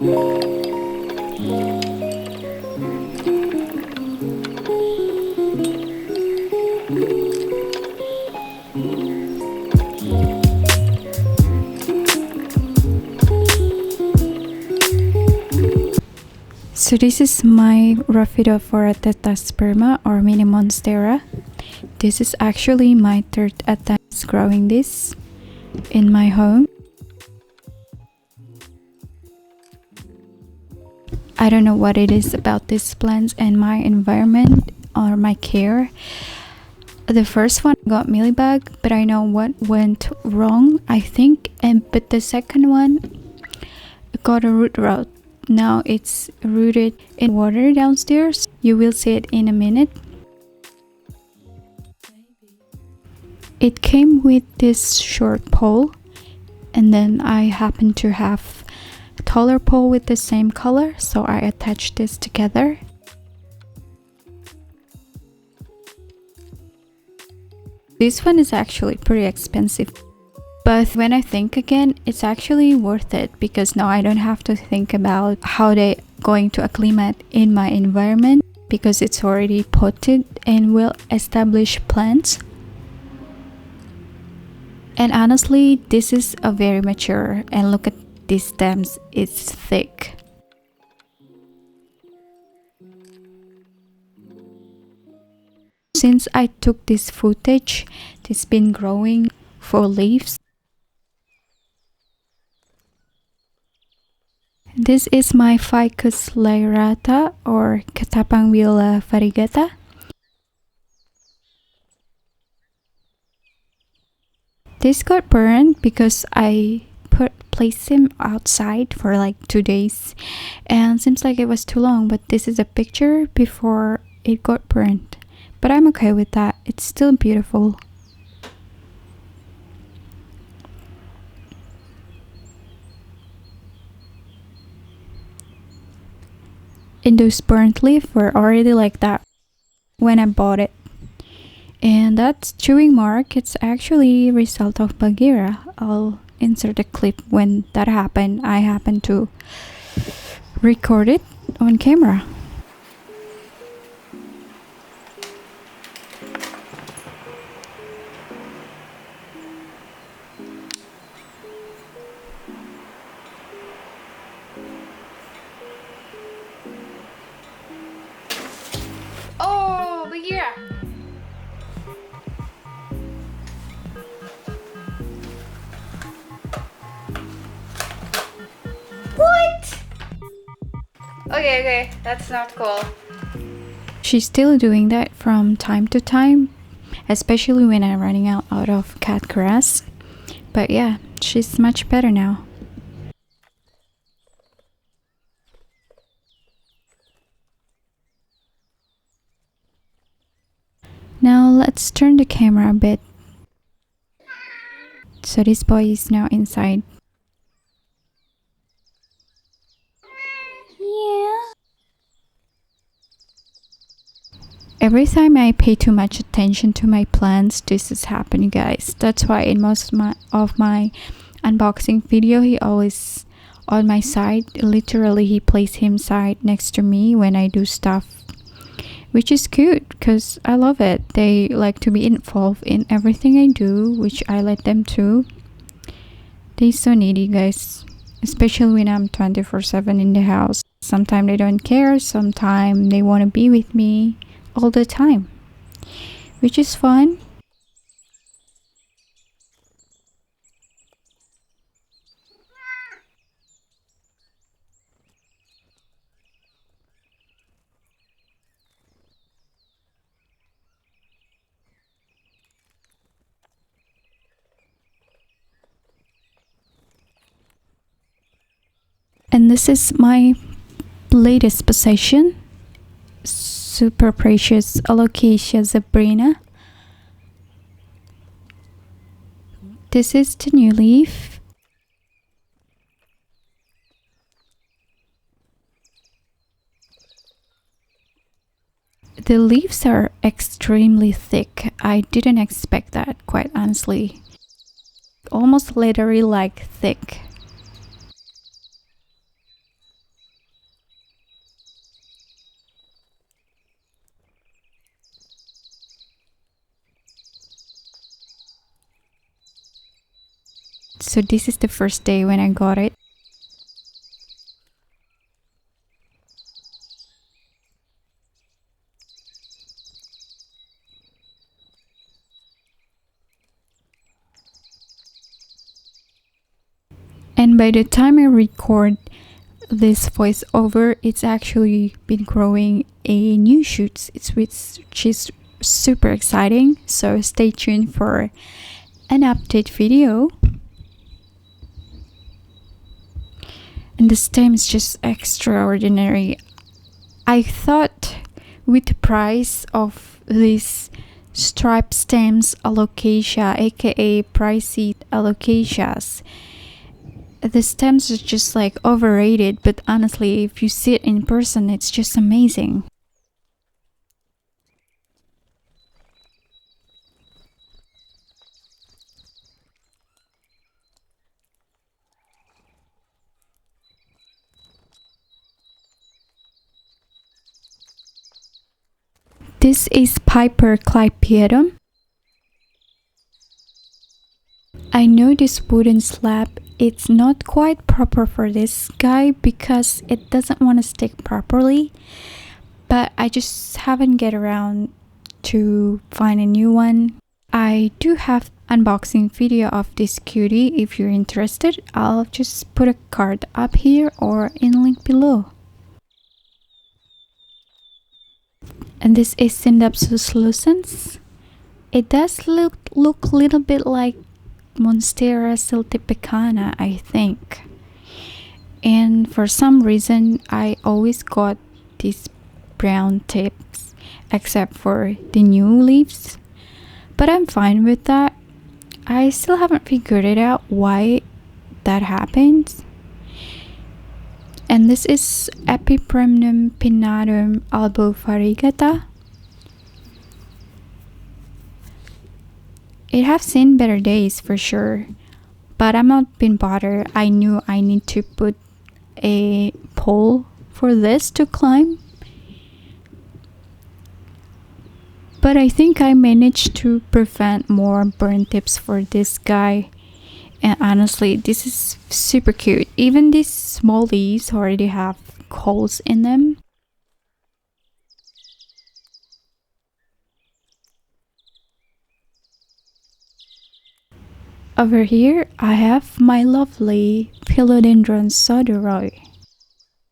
So this is my Rhaphidophora tetrasperma or mini monstera. This is actually my third attempt growing this in my home. I don't know what it is about these plants and my environment or my care. The first one got mealybug, but I know what went wrong, I think. But the second one got a root rot. Now it's rooted in water downstairs. You will see it in a minute. It came with this short pole, and then I happen to have a taller pole with the same color, so I attached this together. This one is actually pretty expensive, but when I think again, it's actually worth it because now I don't have to think about how they're going to acclimate in my environment because it's already potted and well-established plants. And honestly, this is a very mature, and look at these stems, it's thick. Since I took this footage, it's been growing 4 leaves. This is my Ficus laerata or Ketapang viola variegata. This got burned because I placed him outside for like 2 days, and seems like it was too long, but this is a picture before it got burned. But I'm okay with that, it's still beautiful. And those burnt leaves were already like that when I bought it. And that chewing mark, it's actually a result of Bagheera. I'll insert a clip when that happened. I happened to record it on camera. Oh, Bagheera! What? Okay, that's not cool. She's still doing that from time to time, especially when I'm running out of cat grass. But yeah, she's much better now. Now let's turn the camera a bit. So this boy is now inside. Yeah. Every time I pay too much attention to my plants, this is happening, guys. That's why in most of my unboxing video, he always on my side. Literally, he plays him side next to me when I do stuff, which is cute because I love it. They like to be involved in everything I do, which I let them too. They're so needy, guys, especially when I'm 24/7 in the house. Sometimes they don't care, sometimes they want to be with me all the time, which is fun. And this is my latest possession, super precious Alocasia zebrina. This is the new leaf. The leaves are extremely thick. I didn't expect that, quite honestly. Almost leathery like thick. So this is the first day when I got it. And by the time I record this voiceover, it's actually been growing a new shoots, which is super exciting. So stay tuned for an update video. And the stem is just extraordinary. I thought with the price of these striped stems alocasia, aka pricey alocasias, the stems are just like overrated, but honestly, if you see it in person, it's just amazing. This is Piper clypeatum. I know this wooden slab, it's not quite proper for this guy because it doesn't want to stick properly, but I just haven't get around to find a new one. I do have unboxing video of this cutie. If you're interested, I'll just put a card up here or in link below. And this is Syndapsus lucens. It does look a little bit like Monstera siltipecana, I think. And for some reason, I always got these brown tips, except for the new leaves. But I'm fine with that. I still haven't figured it out why that happens. And this is Epipremnum pinnatum albovariegata. It have seen better days for sure, but I'm not been bothered. I knew I need to put a pole for this to climb. But I think I managed to prevent more burn tips for this guy. And honestly, this is super cute. Even these small leaves already have holes in them. Over here, I have my lovely Philodendron sodoroi.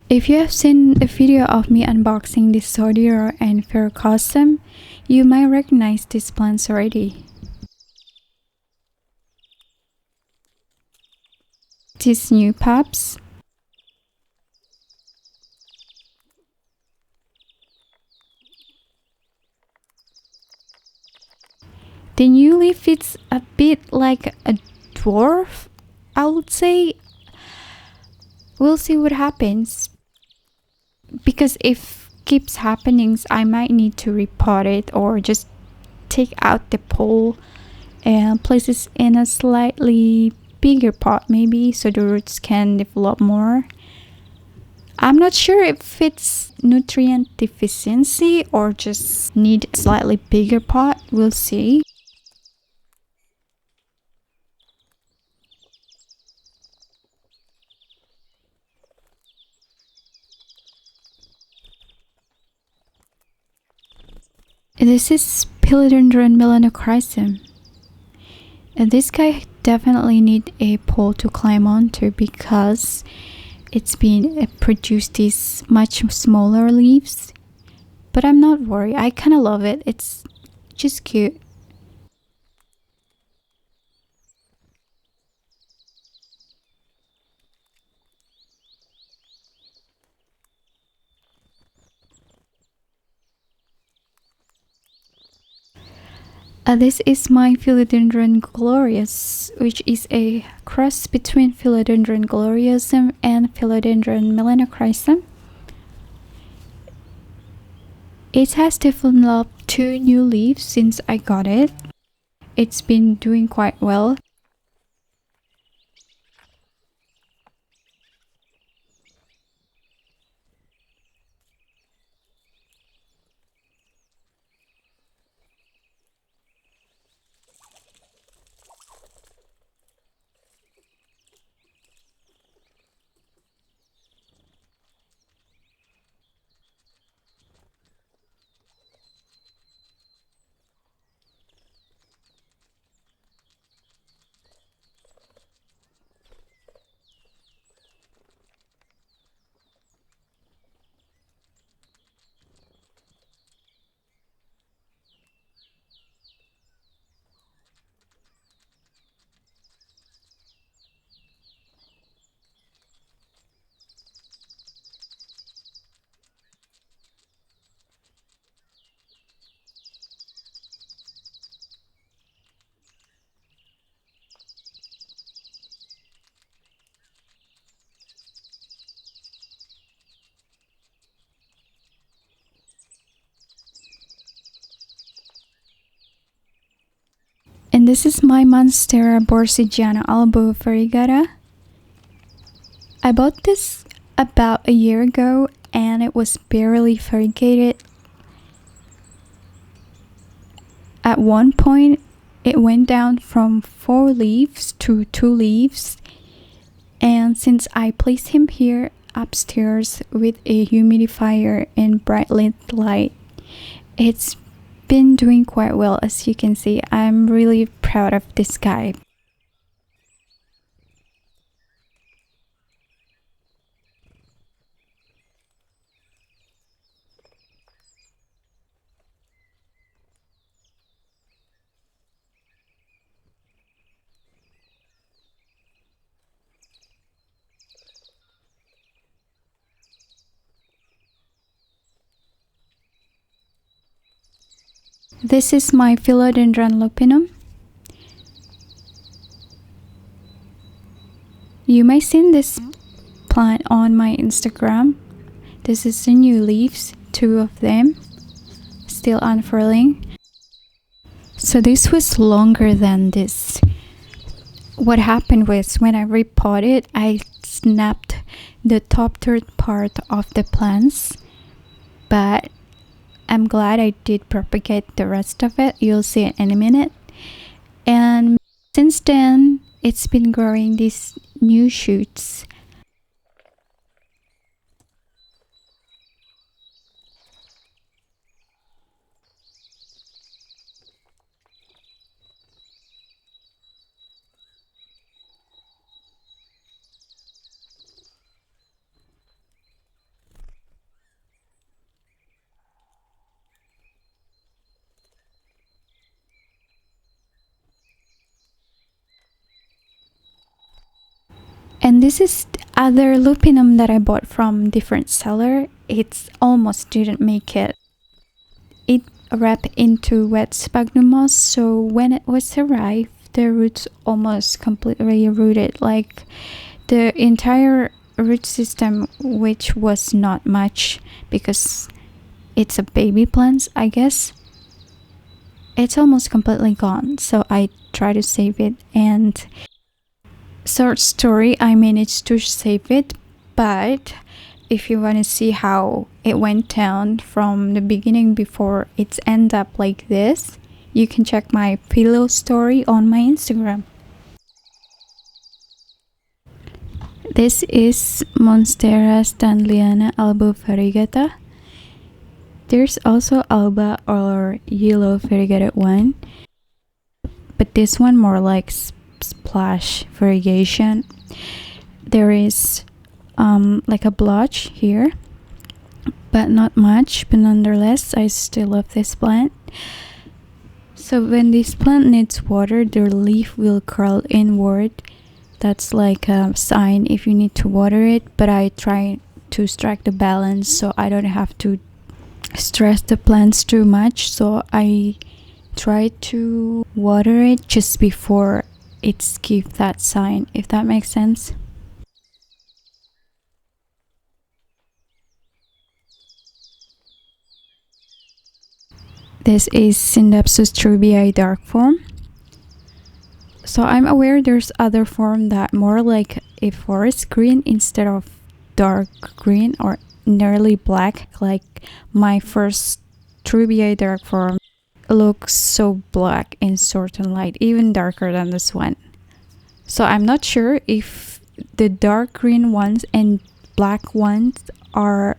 If you have seen the video of me unboxing this sodoroi and ferrocosm, you might recognize these plants already. These new pups. The new leaf is a bit like a dwarf, I would say. We'll see what happens. Because if keeps happening, I might need to repot it or just take out the pole and place it in a slightly bigger pot maybe so the roots can develop more. I'm not sure if it's nutrient deficiency or just need a slightly bigger pot. We'll see. This is Philodendron melanochrysum. And this guy definitely need a pole to climb onto because it's been produced these much smaller leaves. But I'm not worried. I kind of love it. It's just cute. This is my Philodendron glorious, which is a cross between Philodendron gloriosum and Philodendron melanochrysum. It has developed 2 new leaves since I got it. It's been doing quite well. And this is my Monstera borsigiana albo variegata. I bought this about a year ago and it was barely variegated. At one point, it went down from 4 leaves to 2 leaves. And since I placed him here upstairs with a humidifier and bright lit light, it's been doing quite well. As you can see, I'm really proud of this guy. This is my philodendron lupinum. You may seen this plant on my Instagram. This is the new leaves, 2 of them, still unfurling. So this was longer than this. What happened was when I repotted, I snapped the top third part of the plants, but I'm glad I did propagate the rest of it. You'll see it in a minute. And since then, it's been growing these new shoots. And this is other lupinum that I bought from different seller. It's almost didn't make it. It wrapped into wet sphagnum moss, so when it was arrived, the roots almost completely rooted, like the entire root system, which was not much because it's a baby plant, I guess. It's almost completely gone, so I try to save it. And short story, I managed to save it, but if you want to see how it went down from the beginning before it's end up like this, you can check my pillow story on my Instagram. This is Monstera stanleyana alba variegata. There's also alba or yellow variegated one, but this one more like splash variegation. There is like a blotch here, but not much, but nonetheless I still love this plant. So when this plant needs water, their leaf will curl inward. That's like a sign if you need to water it, but I try to strike the balance so I don't have to stress the plants too much. So I try to water it just before it's give that sign, if that makes sense. This is Syndapsus trubii dark form. So I'm aware there's other form that more like a forest green instead of dark green or nearly black, like my first trubii dark form looks so black in certain light, even darker than this one. So I'm not sure if the dark green ones and black ones are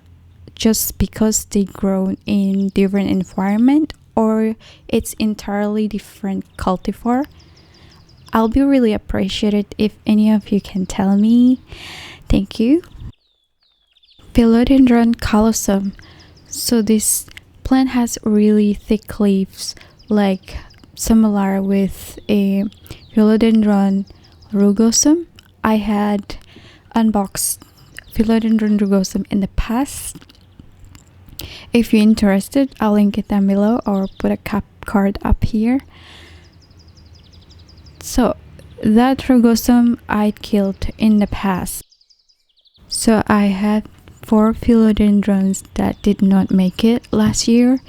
just because they grow in different environment or it's entirely different cultivar. I'll be really appreciated if any of you can tell me. Thank you. Philodendron callosum. So this plant has really thick leaves, like similar with a Philodendron rugosum. I had unboxed Philodendron rugosum in the past. If you're interested, I'll link it down below or put a card up here. So that rugosum I killed in the past. So I had 4 philodendrons that did not make it last year,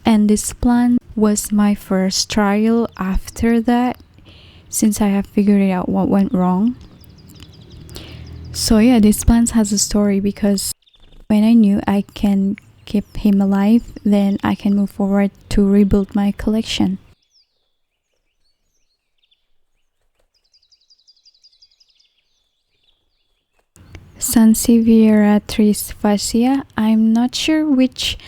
And this plant was my first trial after that, since I have figured out what went wrong. So yeah, this plant has a story because when I knew I can keep him alive, then I can move forward to rebuild my collection. Sansevieria trisfacia. I'm not sure which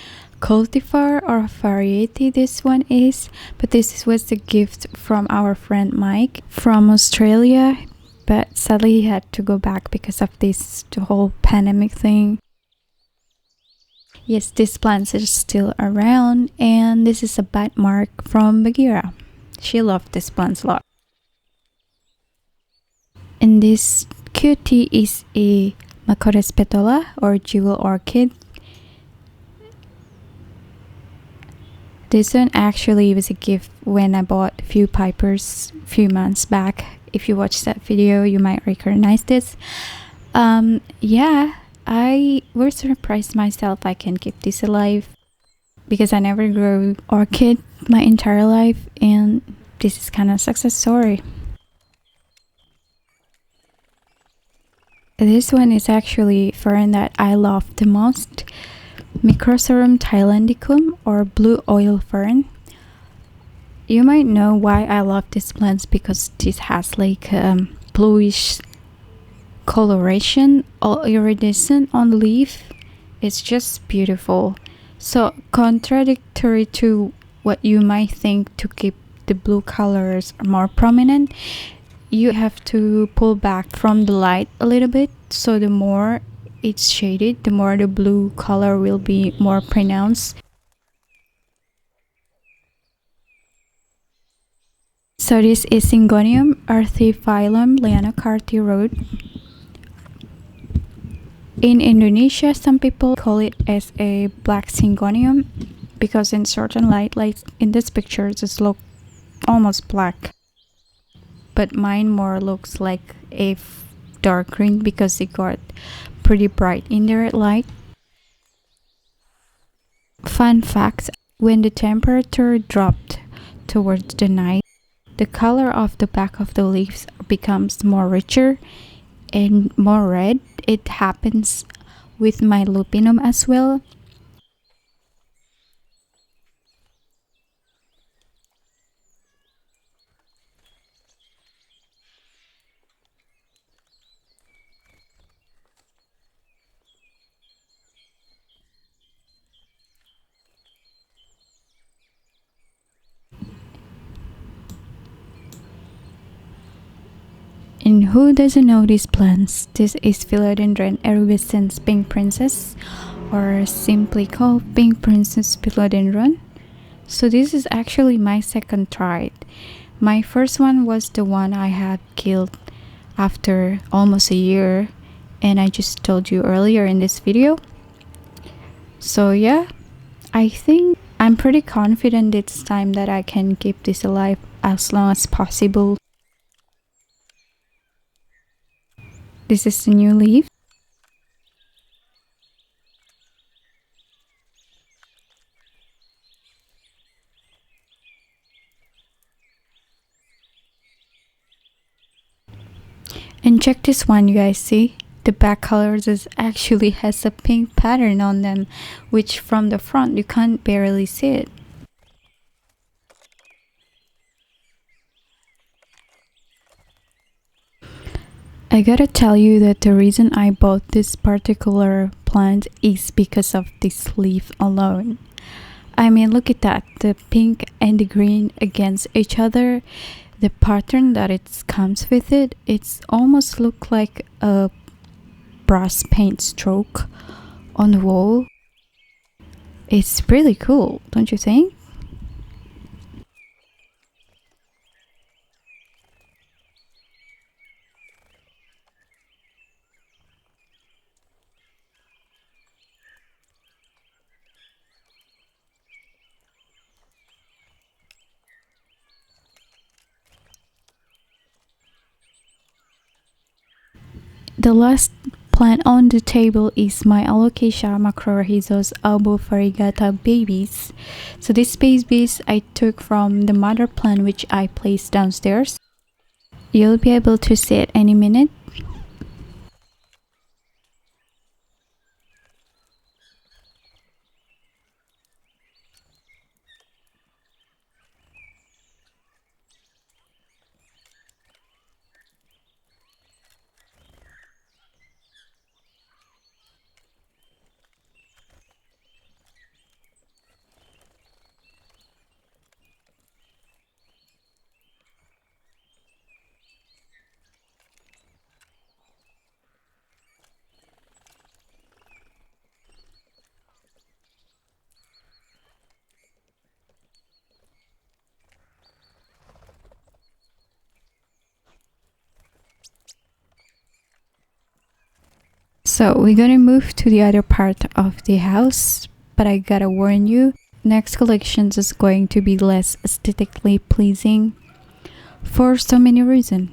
cultivar or variety this one is, but this was the gift from our friend Mike from Australia, but sadly he had to go back because of the whole pandemic thing. Yes, these plants are still around, and this is a bite mark from Bagheera. She loved these plants a lot. And this cutie is a Macores petola or jewel orchid. This one actually was a gift when I bought a few pipers a few months back. If you watched that video, you might recognize this. Yeah, I was surprised myself I can keep this alive because I never grew orchid my entire life, and this is kind of success story. This one is actually fern that I love the most, Microsorum thailandicum or blue oil fern. You might know why I love this plant because this has like bluish coloration or iridescent on the leaf. It's just beautiful. So contradictory to what you might think, to keep the blue colors more prominent, you have to pull back from the light a little bit, so the more it's shaded, the more the blue color will be more pronounced. So this is Syngonium earthiphyllum Lianocarty Road. In Indonesia, some people call it as a black Syngonium because in certain light, like in this picture, it just look almost black. But mine more looks like a dark green because it got pretty bright in the red light. Fun fact, when the temperature dropped towards the night, the color of the back of the leaves becomes more richer and more red. It happens with my lupinum as well. And who doesn't know these plants? This is Philodendron erubescens pink princess, or simply called pink princess philodendron. So this is actually my second try. My first one was the one I had killed after almost a year, and I just told you earlier in this video. So yeah, I think I'm pretty confident this time that I can keep this alive as long as possible. This is the new leaf. And check this one, you guys, see? The back colors actually has a pink pattern on them, which from the front you can't barely see it. I gotta tell you that the reason I bought this particular plant is because of this leaf alone. I mean, look at that, the pink and the green against each other. The pattern that it comes with it, it's almost look like a brass paint stroke on the wall. It's really cool, don't you think? The last plant on the table is my Alocasia macrorhizos albovariegata babies. So these babies I took from the mother plant which I placed downstairs. You'll be able to see it any minute. So we're gonna move to the other part of the house, but I gotta warn you, next collections is going to be less aesthetically pleasing for so many reasons.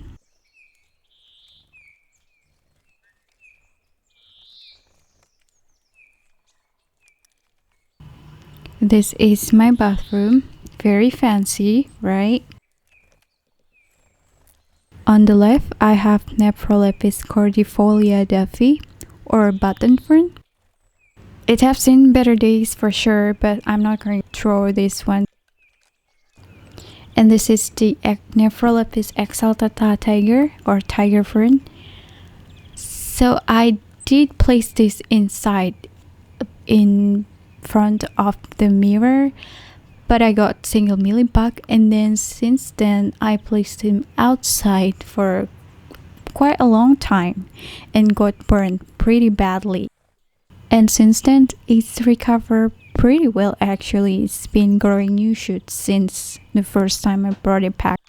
This is my bathroom, very fancy, right? On the left, I have Nephrolepis cordifolia Duffy, or button fern. It has seen better days for sure, but I'm not going to throw this one. And this is the Nephrolepis exaltata tiger, or tiger fern. So I did place this inside, in front of the mirror, but I got single millibug, and then since then I placed him outside for quite a long time and got burned pretty badly. And since then it's recovered pretty well actually. It's been growing new shoots since the first time I brought it back.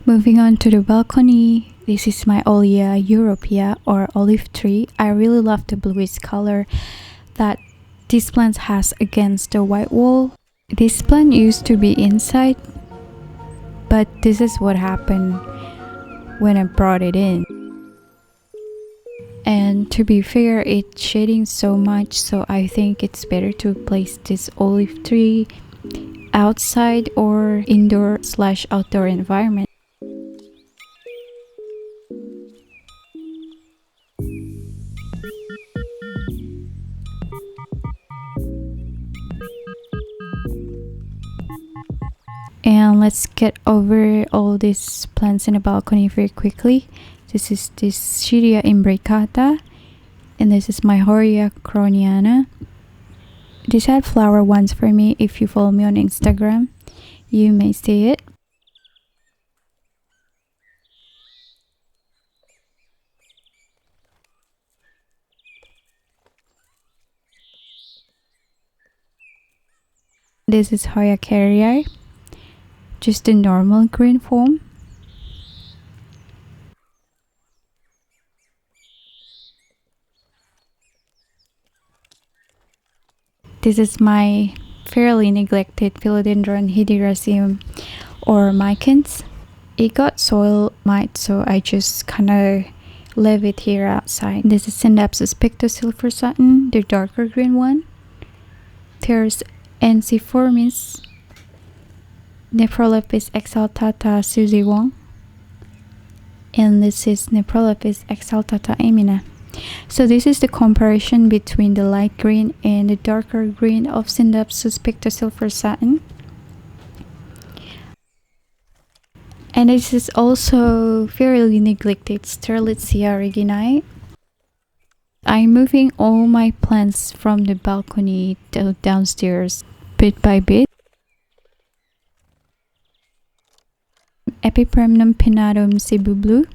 Moving on to the balcony, this is my Olea europea, or olive tree. I really love the bluish color that this plant has against the white wall. This plant used to be inside, but this is what happened when I brought it in. And to be fair, it's shading so much, so I think it's better to place this olive tree outside or indoor/outdoor environment. And let's get over all these plants in the balcony very quickly. This is this Schiria imbricata, and this is my Horia croniana. This had flower once for me. If you follow me on Instagram, you may see it. This is Hoya carrier, just a normal green form. This is my fairly neglected philodendron hyderaceum, or micans. It got soil mite, so I just kinda leave it here outside. This is Synapsis pictosilver satin, the darker green one. There's Ensiformis, Nephrolepis exaltata Suzy Wong, and this is Nephrolepis exaltata Emina. So this is the comparison between the light green and the darker green of Synapsis pictosilver satin. And this is also fairly neglected Sterlitzia reginae. I'm moving all my plants from the balcony to downstairs bit by bit. Epipremnum pinnatum Cebu blue.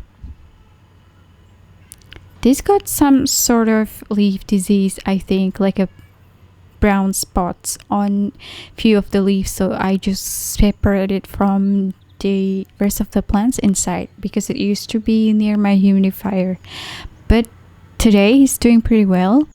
This got some sort of leaf disease, I think, like a brown spots on few of the leaves, so I just separated from the rest of the plants inside because it used to be near my humidifier. But today he's doing pretty well.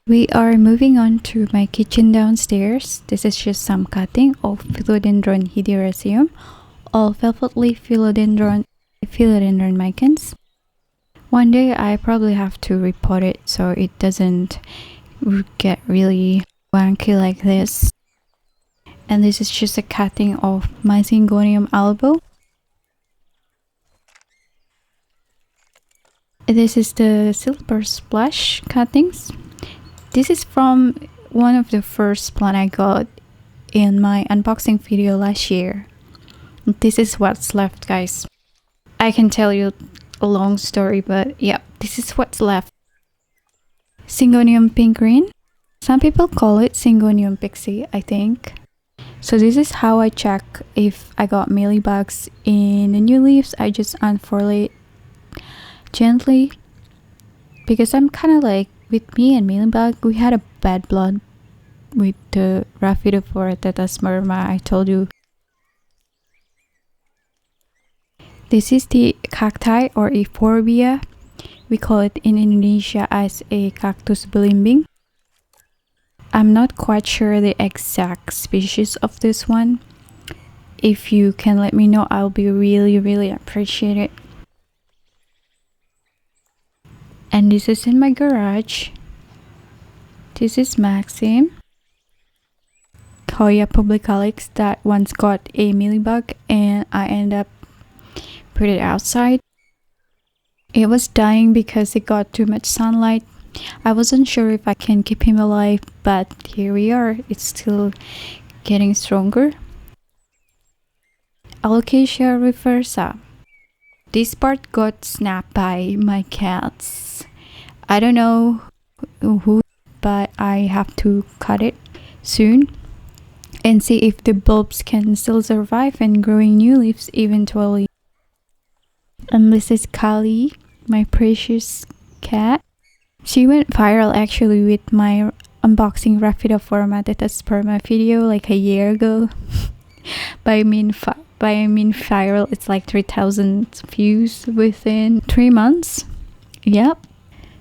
We are moving on to my kitchen downstairs. This is just some cutting of Philodendron hyderaceum, all velvet leaf philodendron micans. One day I probably have to repot it so it doesn't get really wonky like this. And this is just a cutting of my Syngonium albo. This is the silver splash cuttings. This is from one of the first plant I got in my unboxing video last year. This is what's left, guys. I can tell you a long story, but yeah, this is what's left. Syngonium pink green. Some people call it Syngonium pixie, I think. So this is how I check if I got mealybugs in the new leaves. I just unfurl it gently because I'm kind of like, with me and mealybug, we had a bad blood with the Rhaphidophora tetasmerma I told you. This is the cacti or euphorbia. We call it in Indonesia as a cactus belimbing. I'm not quite sure the exact species of this one. If you can let me know, I'll be really appreciated. And this is in my garage. This is Maxim, Hoya publicalis, that once got a mealybug and I ended up put it outside. It was dying because it got too much sunlight. I wasn't sure if I can keep him alive, but here we are. It's still getting stronger. Alocasia reversa. This part got snapped by my cats. I don't know who, but I have to cut it soon and see if the bulbs can still survive and growing new leaves eventually. And this is Kali, my precious cat. She went viral actually with my unboxing Rhaphidophora tetasperma video like a year ago. by I mean viral, it's like 3,000 views within 3 months. Yep.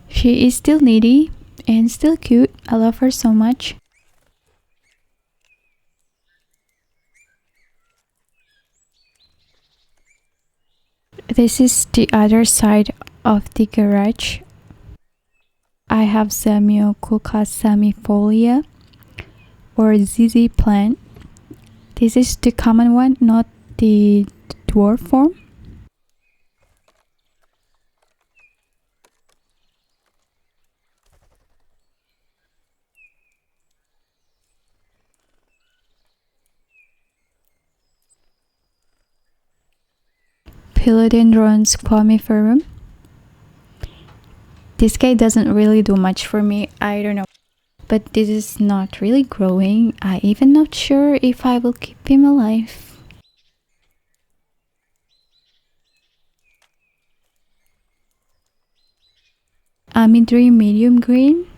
She is still needy and still cute. I love her so much. This is the other side of the garage. I have Semioculca semifolia or ZZ plant. This is the common one, not the dwarf form. Philodendron squamiferum. This guy doesn't really do much for me, I don't know. But this is not really growing. I'm even not sure if I will keep him alive. Amidri medium green.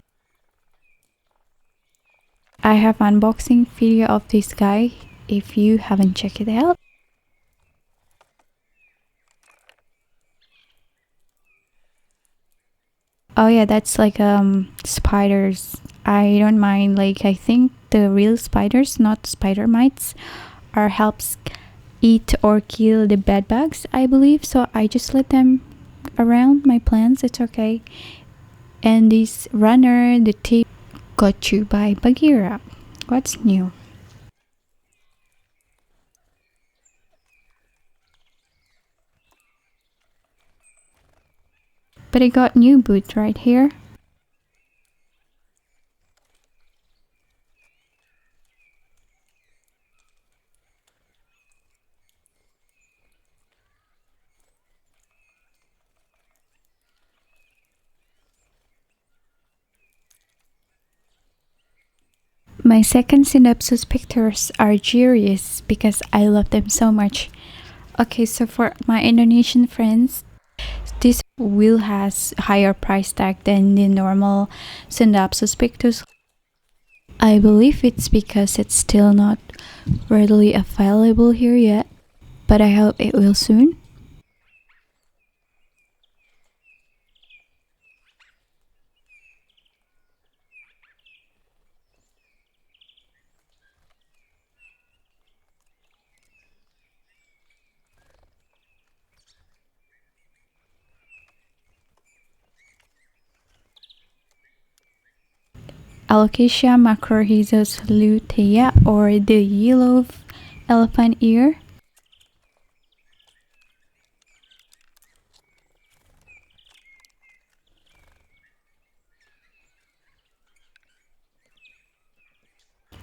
I have unboxing video of this guy if you haven't checked it out. Oh yeah, that's like spiders. I don't mind, like I think the real spiders, not spider mites, are helps eat or kill the bed bugs, I believe. So I just let them around my plants, it's okay. And this runner, the tip, got chewed by Bagheera. What's new? But I got new boots right here. My second Synopsis pictures are Gerius because I love them so much. Okay, so for my Indonesian friends, this wheel has higher price tag than the normal Synopsis pictures. I believe it's because it's still not readily available here yet, but I hope it will soon. Alocasia macrorhizos lutea, or the yellow elephant ear.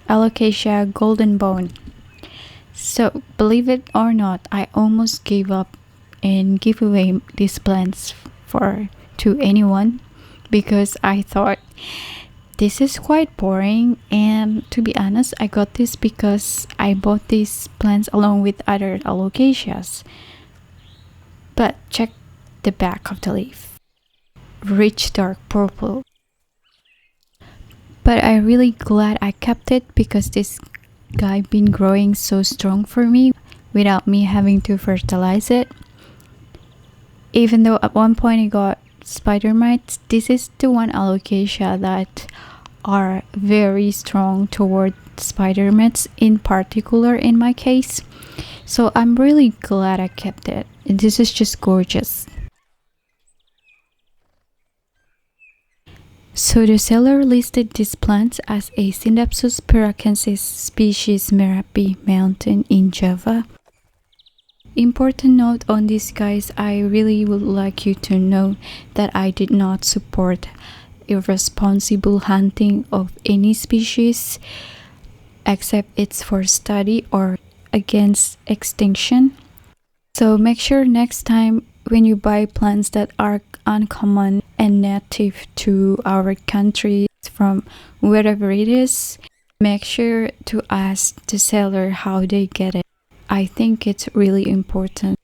Alocasia golden bone. So, believe it or not, I almost gave up and give away these plants to anyone because I thought this is quite boring, and to be honest, I got this because I bought these plants along with other alocasias. But check the back of the leaf. Rich dark purple. But I'm really glad I kept it because this guy been growing so strong for me without me having to fertilize it. Even though at one point I got spider mites, this is the one alocasia that are very strong toward spider mites, in particular in my case. So I'm really glad I kept it. This is just gorgeous. So the seller listed these plants as a Synapsus peracensis species Merapi mountain in Java. Important note on this, guys, I really would like you to know that I did not support irresponsible hunting of any species except it's for study or against extinction. So make sure next time when you buy plants that are uncommon and native to our country from wherever it is, make sure to ask the seller how they get it. I think it's really important.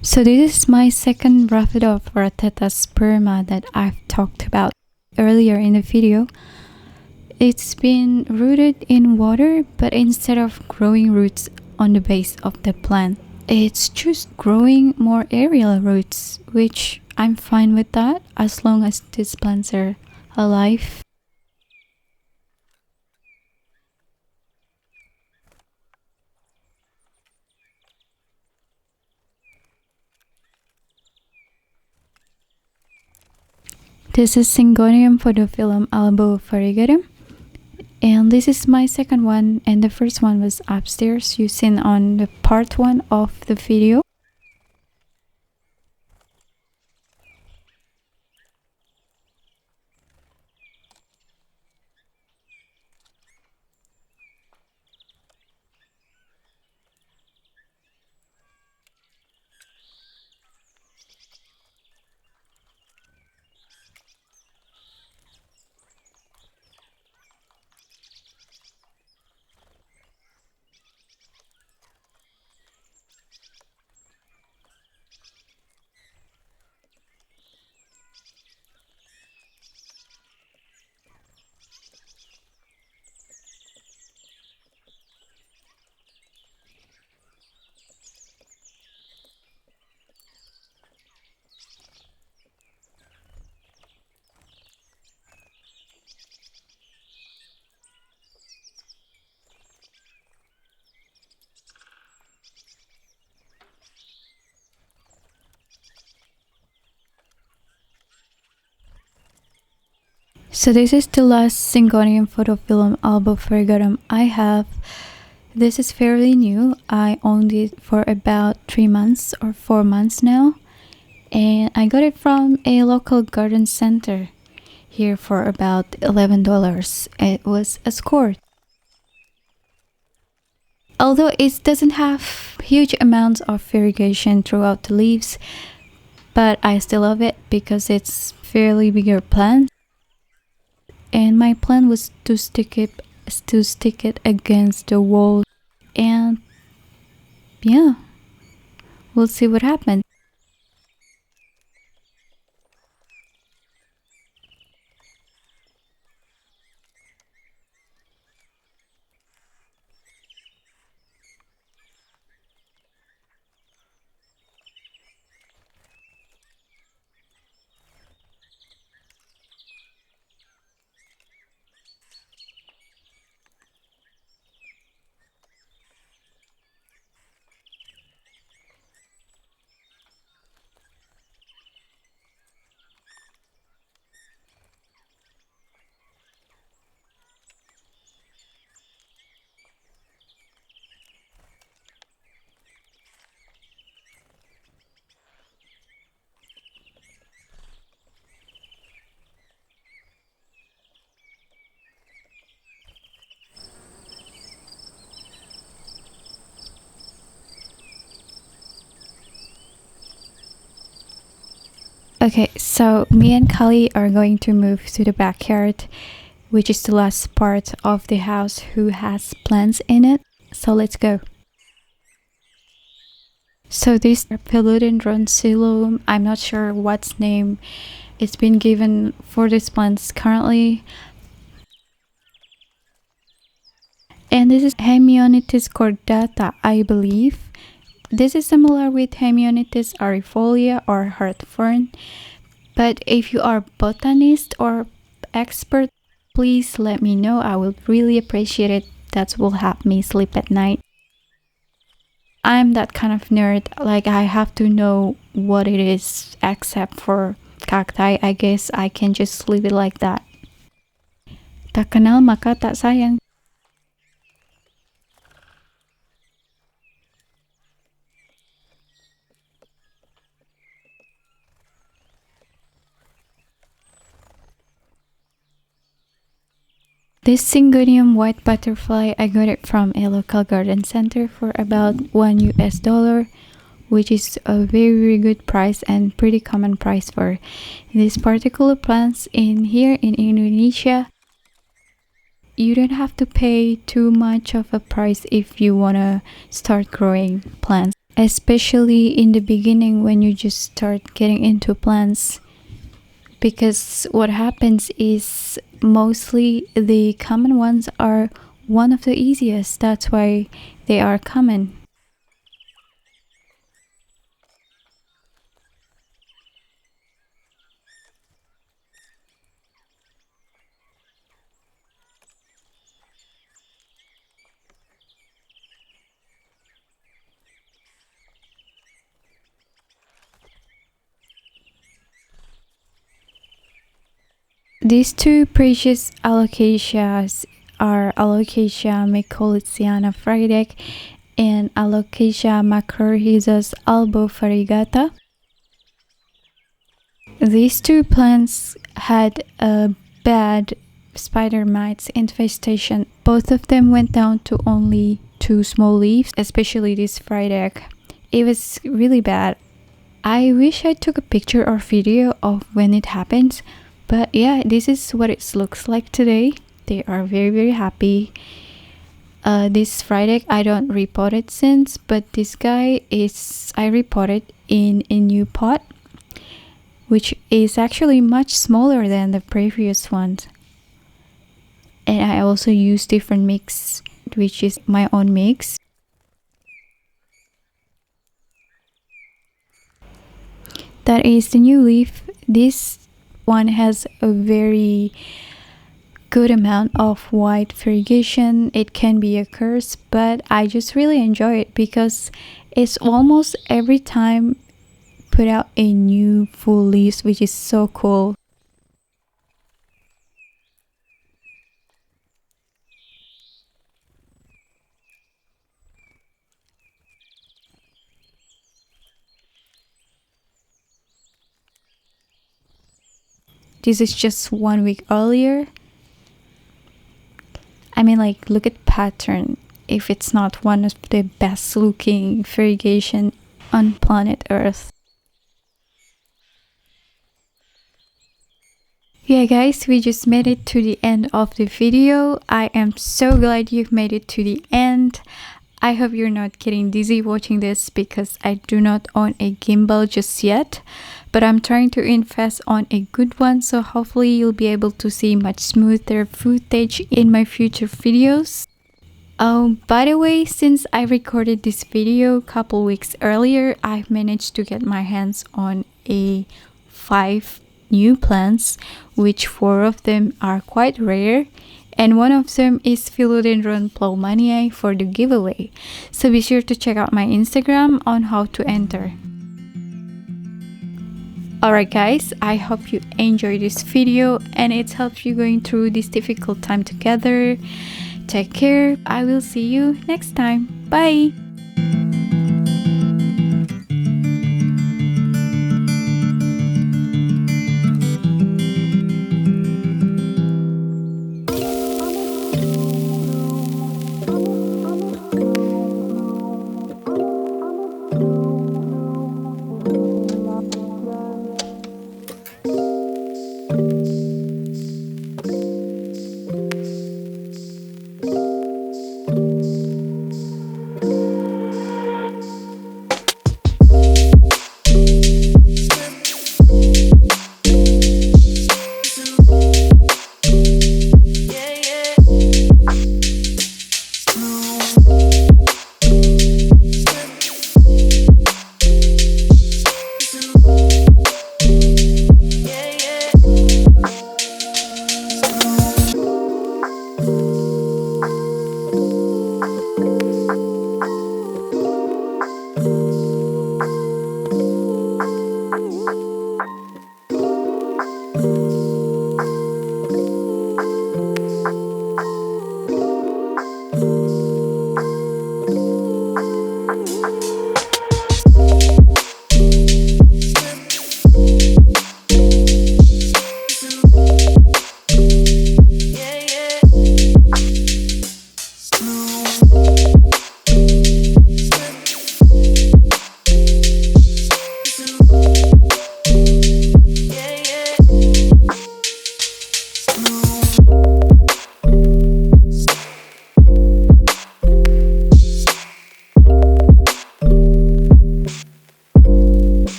So this is my second Rhaphidophoroteta sperma that I've talked about earlier in the video. It's been rooted in water, but instead of growing roots on the base of the plant, it's just growing more aerial roots, which I'm fine with that as long as these plants are alive. This is Syngonium photophyllum albo-variegatum. And this is my second one, and the first one was upstairs, you seen on the part 1 of the video. So this is the last Syngonium photophyllum albo-variegatum I have. This is fairly new. I owned it for about 3 months or 4 months now, and I got it from a local garden center here for about $11. It was a score. Although it doesn't have huge amounts of irrigation throughout the leaves, but I still love it because it's fairly bigger plant. And my plan was to stick it against the wall, and yeah, we'll see what happens. Okay, so me and Kali are going to move to the backyard, which is the last part of the house who has plants in it. So let's go. So this philodendron xylem, I'm not sure what's name it's been given for these plants currently. And this is Hemionitis cordata, I believe. This is similar with Hemionitis aurifolia or heart fern. But if you are botanist or expert, please let me know. I would really appreciate it. That will help me sleep at night. I'm that kind of nerd, like I have to know what it is, except for cacti. I guess I can just leave it like that. Tak kenal maka tak sayang. This Syngonium white butterfly, I got it from a local garden center for about $1, which is a very good price and pretty common price for these particular plants in here in Indonesia. You don't have to pay too much of a price if you wanna start growing plants, especially in the beginning when you just start getting into plants. Because what happens is mostly the common ones are one of the easiest. That's why they are common. These two precious alocasias are Alocasia mycolitziana Friedek and Alocasia macrorhizos albovariegata. These two plants had a bad spider mites infestation. Both of them went down to only 2 small leaves, especially this Friedek. It was really bad. I wish I took a picture or video of when it happens. But yeah, this is what it looks like today. They are very happy. This Friday I don't repot it since, but this guy is I repotted in a new pot, which is actually much smaller than the previous ones. And I also use different mix, which is my own mix. That is the new leaf. This one has a very good amount of white variegation. It can be a curse, but I just really enjoy it because it's almost every time put out a new full leaves, which is so cool. This is just 1 week earlier. I mean, like, look at pattern. If it's not one of the best looking variegation on planet Earth. Yeah guys, we just made it to the end of the video. I am so glad you've made it to the end. I hope you're not getting dizzy watching this because I do not own a gimbal just yet, but I'm trying to invest on a good one, so hopefully you'll be able to see much smoother footage in my future videos. Oh, by the way, since I recorded this video a couple weeks earlier, I've managed to get my hands on 5 new plants, which 4 of them are quite rare. And one of them is Philodendron plowmaniae for the giveaway. So be sure to check out my Instagram on how to enter. Alright guys, I hope you enjoyed this video and it helped you going through this difficult time together. Take care. I will see you next time. Bye.